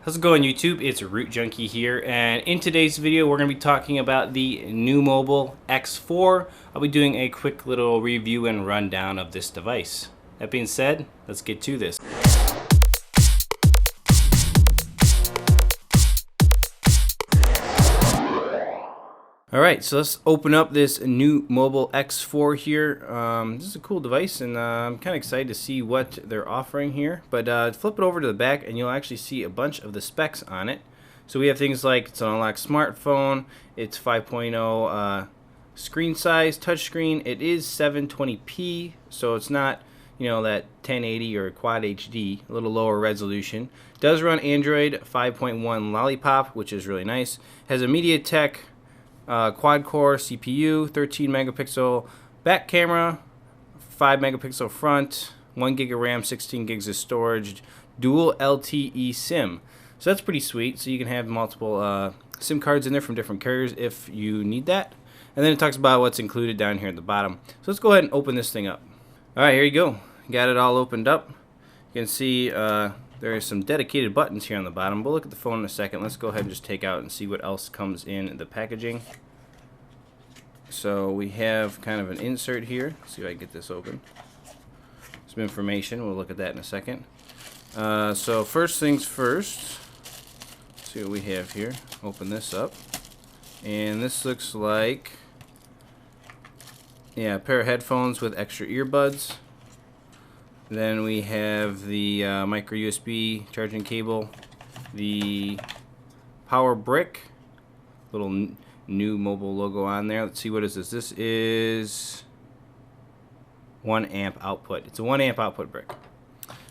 How's it going, YouTube? It's Root Junkie here, and in today's video we're going to be talking about the NUU Mobile X4. I'll be doing a quick little review and rundown of this device. That being said, let's get to this. Alright, so let's open up this NUU Mobile X4 here. This is a cool device, and I'm kind of excited to see what they're offering here. But flip it over to the back and you'll actually see a bunch of the specs on it. So we have things like it's an unlocked smartphone, it's 5.0 screen size, touchscreen, it is 720p, so it's not, you know, that 1080 or Quad HD, a little lower resolution. Does run Android 5.1 Lollipop, which is really nice. Has a MediaTek quad-core CPU, 13 megapixel back camera, 5 megapixel front, 1 gig of RAM, 16 gigs of storage, dual LTE SIM. So that's pretty sweet. So you can have multiple SIM cards in there from different carriers if you need that. And then it talks about what's included down here at the bottom. So let's go ahead and open this thing up. Alright, here you go. Got it all opened up. You can see there are some dedicated buttons here on the bottom. We'll look at the phone in a second. Let's go ahead and just take out and see what else comes in the packaging. So we have kind of an insert here. Let's see if I can get this open. Some information. We'll look at that in a second. So first things first. Let's see what we have here. Open this up. And this looks like, yeah, a pair of headphones with extra earbuds. Then we have the micro USB charging cable, the power brick, little NUU Mobile logo on there. Let's see, what is this? This is 1 amp output. It's a 1 amp output brick.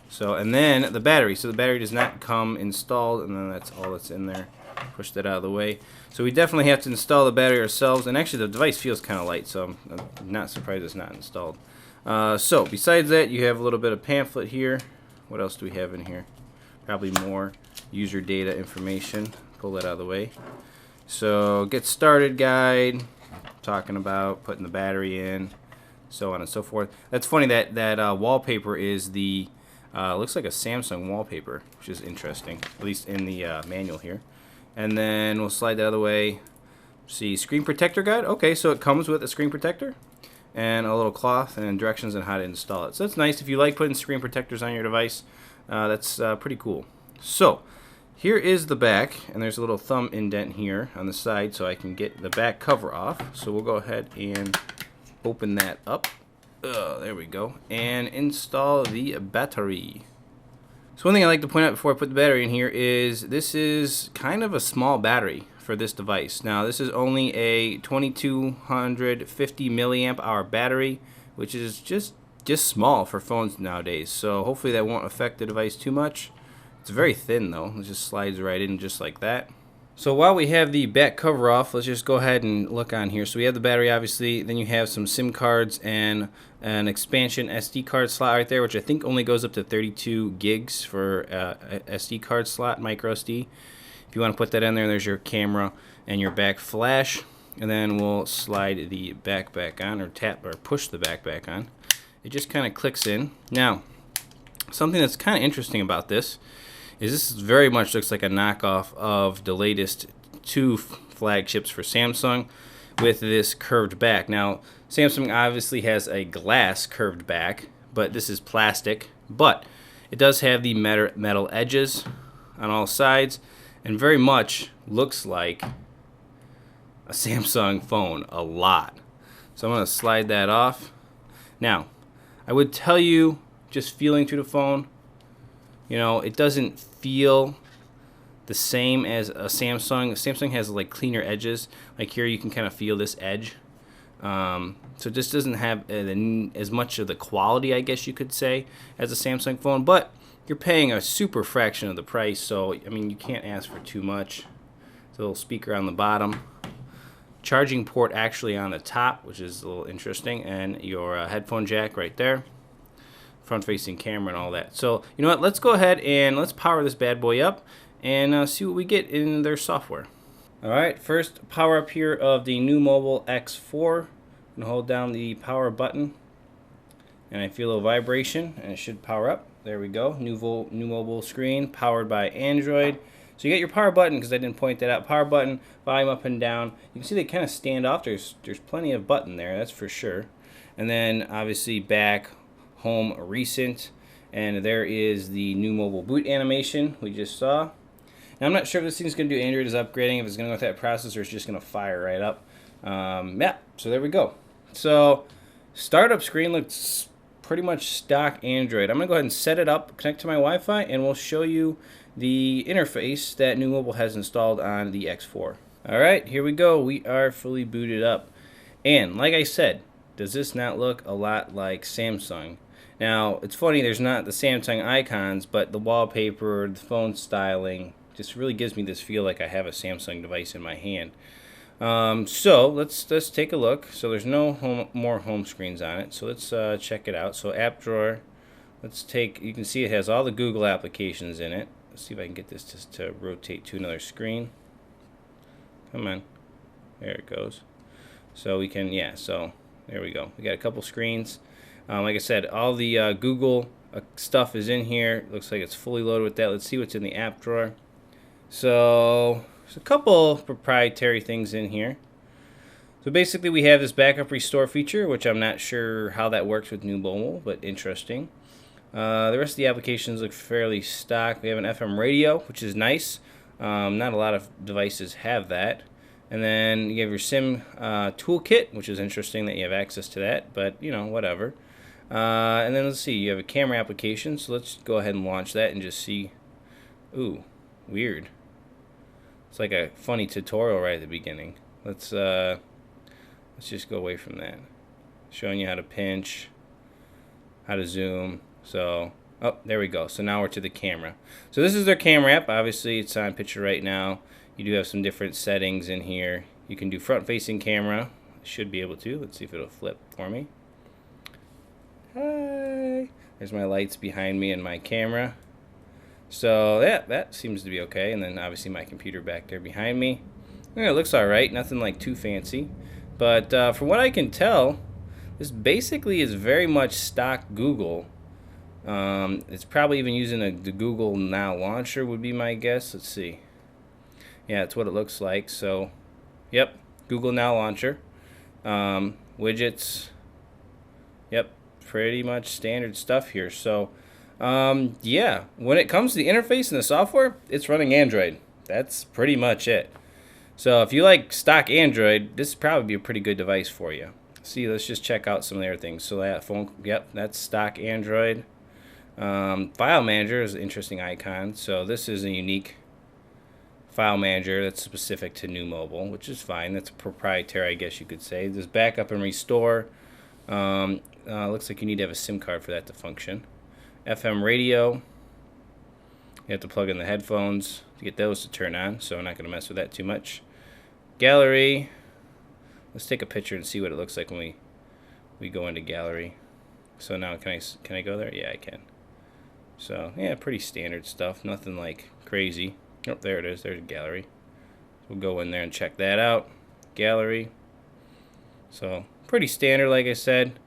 So, and then the battery. So the battery does not come installed, and then that's all that's in there. Push that out of the way. So we definitely have to install the battery ourselves, and actually the device feels kind of light, so I'm not surprised it's not installed. So besides that, you have a little bit of pamphlet here. What else do we have in here? Probably more user data information. Pull that out of the way. So get started guide, talking about putting the battery in, so on and so forth. That's funny that wallpaper is the looks like a Samsung wallpaper, which is interesting, at least in the manual here. And then we'll slide that other way. See, screen protector guide. Okay, so it comes with a screen protector and a little cloth and directions on how to install it. So that's nice if you like putting screen protectors on your device. That's pretty cool. So here is the back, and there's a little thumb indent here on the side so I can get the back cover off. So we'll go ahead and open that up. There we go. And install the battery. So one thing I like to point out before I put the battery in here is this is kind of a small battery for this device. Now this is only a 2250 milliamp hour battery, which is just small for phones nowadays. So hopefully that won't affect the device too much. It's very thin though. It just slides right in just like that. So while we have the back cover off, let's just go ahead and look on here. So we have the battery, obviously. Then you have some SIM cards and an expansion SD card slot right there, which I think only goes up to 32 gigs for a SD card slot, micro SD. If you want to put that in there, there's your camera and your back flash. And then we'll slide the back on, or tap or push the back on. It just kind of clicks in. Now, something that's kind of interesting about this is this very much looks like a knockoff of the latest two flagships for Samsung with this curved back. Now, Samsung obviously has a glass curved back, but this is plastic. But it does have the metal edges on all sides, and very much looks like a Samsung phone a lot. So I'm going to slide that off. Now, I would tell you, just feeling through the phone, you know, it doesn't feel the same as a Samsung. Samsung has like cleaner edges. Like here you can kind of feel this edge. So it just doesn't have as much of the quality, I guess you could say, as a Samsung phone. But you're paying a super fraction of the price, so I mean you can't ask for too much. There's a little speaker on the bottom. Charging port actually on the top, which is a little interesting, and your headphone jack right there. Front-facing camera and all that. So you know what, let's go ahead and let's power this bad boy up and see what we get in their software. Alright, first power up here of the NUU Mobile X4, and hold down the power button and I feel a vibration and it should power up. There we go. NUU Mobile screen powered by Android. So you got your power button, because I didn't point that out. Power button, volume up and down. You can see they kind of stand off. There's plenty of button there, that's for sure. And then obviously back, home, recent, and there is the NUU Mobile boot animation we just saw. Now I'm not sure if this thing's going to do Android as upgrading, if it's going to go with that processor, it's just going to fire right up. Yeah, so there we go. So startup screen looks pretty much stock Android. I'm going to go ahead and set it up, connect to my Wi-Fi, and we'll show you the interface that NUU Mobile has installed on the X4. Alright, here we go. We are fully booted up. And like I said, does this not look a lot like Samsung? Now, it's funny, there's not the Samsung icons, but the wallpaper, the phone styling, just really gives me this feel like I have a Samsung device in my hand. So let's take a look. So there's no more home screens on it. So let's check it out. So app drawer. You can see it has all the Google applications in it. Let's see if I can get this just to rotate to another screen. Come on. There it goes. So we can, yeah, so there we go. We got a couple screens. Like I said, all the Google stuff is in here. Looks like it's fully loaded with that. Let's see what's in the app drawer. So there's a couple proprietary things in here. So basically we have this backup restore feature, which I'm not sure how that works with NUU Mobile, but interesting. The rest of the applications look fairly stock. We have an FM radio, which is nice. Not a lot of devices have that. And then you have your SIM toolkit, which is interesting that you have access to that, but you know, whatever. And then let's see, you have a camera application, so let's go ahead and launch that and just see. Ooh, weird. It's like a funny tutorial right at the beginning. Let's just go away from that. Showing you how to pinch, how to zoom. So, oh, there we go. So now we're to the camera. So this is their camera app. Obviously, it's on picture right now. You do have some different settings in here. You can do front-facing camera. Should be able to. Let's see if it'll flip for me. Hi. There's my lights behind me and my camera. So yeah, that seems to be okay. And then obviously my computer back there behind me. Yeah, it looks alright. Nothing like too fancy. But from what I can tell, this basically is very much stock Google. It's probably even using the Google Now launcher would be my guess. Let's see. Yeah, that's what it looks like. So, yep, Google Now launcher. Widgets. Yep, pretty much standard stuff here. So, yeah, when it comes to the interface and the software, it's running Android. That's pretty much it. So if you like stock Android, this would probably be a pretty good device for you. See, let's just check out some of the other things. So that phone, yep, that's stock Android. File manager is an interesting icon. So this is a unique file manager that's specific to NUU Mobile, which is fine. That's proprietary, I guess you could say. There's backup and restore. Looks like you need to have a SIM card for that to function. FM radio. You have to plug in the headphones to get those to turn on, so I'm not going to mess with that too much. Gallery. Let's take a picture and see what it looks like when we go into gallery. So now can I go there? Yeah, I can. So yeah, pretty standard stuff. Nothing like crazy. Oh, there it is. There's gallery. We'll go in there and check that out. Gallery. So pretty standard, like I said.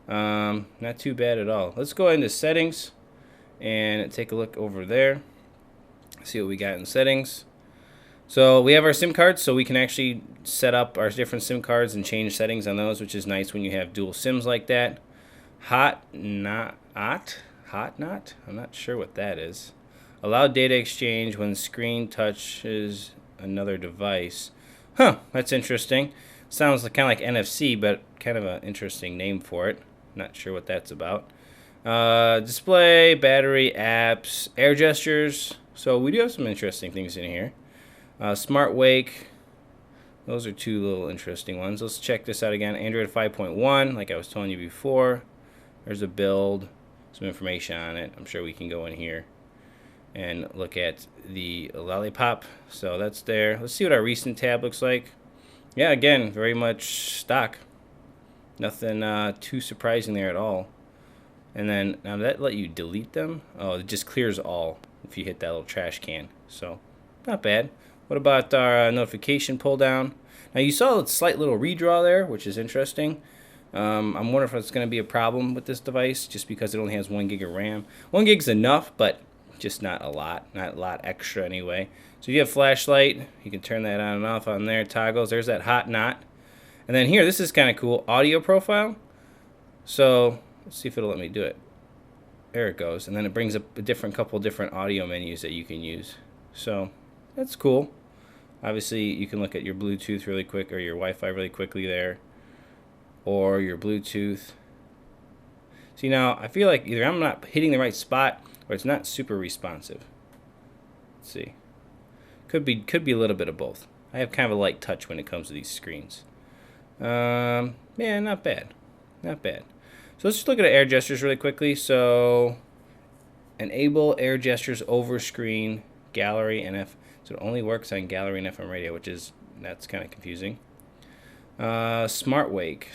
Not too bad at all. Let's go into settings and take a look over there. See what we got in settings. So we have our SIM cards, so we can actually set up our different SIM cards and change settings on those, which is nice when you have dual SIMs like that. Hot not? I'm not sure what that is. Allow data exchange when screen touches another device. Huh, that's interesting. Sounds kind of like NFC, but kind of an interesting name for it. Not sure what that's about. Display, battery, apps, air gestures. So we do have some interesting things in here. Smart wake. Those are two little interesting ones. Let's check this out again. Android 5.1, like I was telling you before. There's a build, some information on it. I'm sure we can go in here and look at the lollipop. So that's there. Let's see what our recent tab looks like. Yeah, again, very much stock. Nothing too surprising there at all. And then, now did that let you delete them? Oh, it just clears all if you hit that little trash can. So, not bad. What about our notification pull down? Now you saw a slight little redraw there, which is interesting. I'm wondering if it's going to be a problem with this device, just because it only has 1 gig of RAM. 1 gig's enough, but just not a lot extra anyway. So you have flashlight, you can turn that on and off on there, toggles, there's that hot knot. And then here, this is kind of cool, audio profile. So let's see if it'll let me do it. There it goes, and then it brings up a couple different audio menus that you can use. So that's cool. Obviously, you can look at your Bluetooth really quick, or your Wi-Fi really quickly there, or your Bluetooth. See, now I feel like either I'm not hitting the right spot or it's not super responsive. Let's see. Could be a little bit of both. I have kind of a light touch when it comes to these screens. Yeah, not bad. Not bad. So let's just look at air gestures really quickly. So enable air gestures over screen, gallery, and F. So it only works on gallery and FM radio, that's kind of confusing. Smart wake.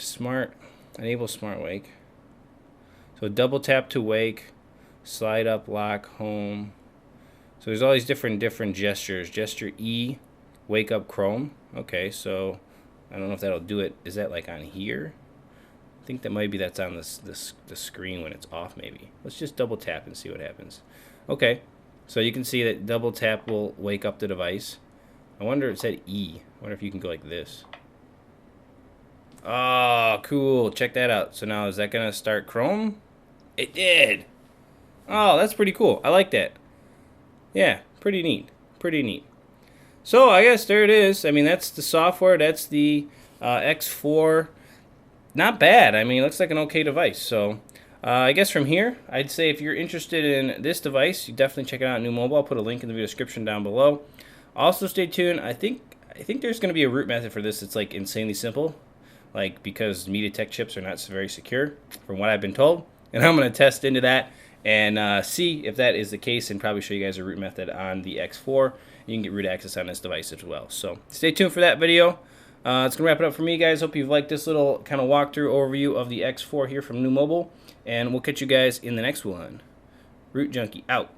Enable smart wake. So double tap to wake, slide up, lock, home. So there's all these different gestures. Gesture E, wake up Chrome. Okay, so I don't know if that'll do it. Is that like on here? I think that maybe that's on the screen when it's off maybe. Let's just double tap and see what happens. Okay, so you can see that double tap will wake up the device. I wonder, it said E. I wonder if you can go like this. Oh, cool. Check that out. So now is that going to start Chrome? It did. Oh, that's pretty cool. I like that. Yeah, pretty neat. Pretty neat. So I guess there it is. I mean, that's the software. That's the X4. Not bad. I mean, it looks like an okay device. So I guess from here, I'd say if you're interested in this device, you definitely check it out, NUU Mobile. I'll put a link in the video description down below. Also, stay tuned. I think there's going to be a root method for this. It's like insanely simple, like because MediaTek chips are not very secure, from what I've been told. And I'm going to test into that and see if that is the case, and probably show you guys a root method on the X4. You can get root access on this device as well. So stay tuned for that video. It's going to wrap it up for me, guys. Hope you've liked this little kind of walkthrough overview of the X4 here from NUU Mobile. And we'll catch you guys in the next one. Root Junkie out.